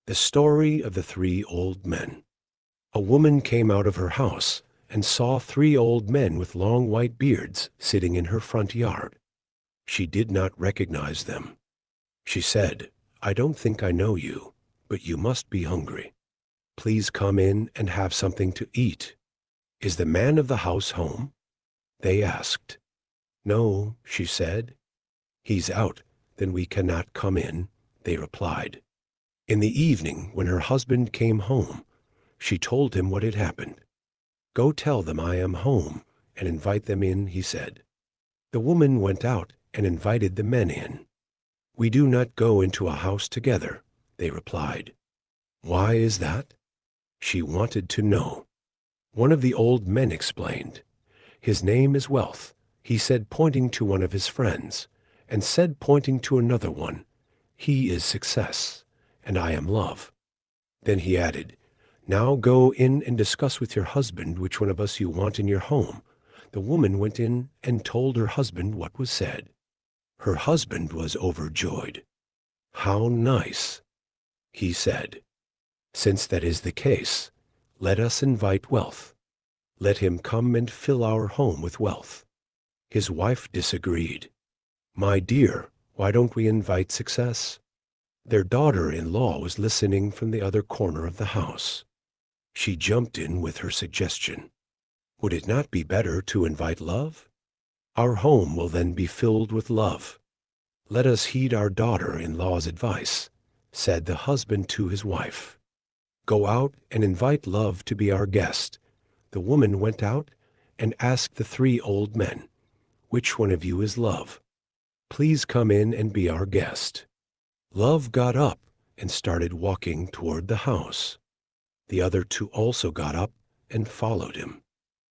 The story of the three old men. A woman came out of her house and saw three old men with long white beards sitting in her front yard. She did not recognize them. She said, "I don't think I know you, but you must be hungry. Please come in and have something to eat. Is the man of the house home?" They asked. "No," she said. "He's out, then we cannot come in," they replied. In the evening, when her husband came home, she told him what had happened. "Go tell them I am home and invite them in," he said. The woman went out and invited the men in. "We do not go into a house together," they replied. "Why is that?" She wanted to know. One of the old men explained. "His name is Wealth," he said, pointing to one of his friends, and said, pointing to another one, "He is Success, and I am Love." Then he added, "Now go in and discuss with your husband which one of us you want in your home." The woman went in and told her husband what was said. Her husband was overjoyed. "How nice," he said. "Since that is the case, let us invite Wealth. Let him come and fill our home with wealth." His wife disagreed. "My dear, why don't we invite Success?" Their daughter-in-law was listening from the other corner of the house. She jumped in with her suggestion. "Would it not be better to invite Love? Our home will then be filled with love." "Let us heed our daughter-in-law's advice," said the husband to his wife. "Go out and invite Love to be our guest." The woman went out and asked the three old men, "Which one of you is Love? Please come in and be our guest." Love got up and started walking toward the house. The other two also got up and followed him.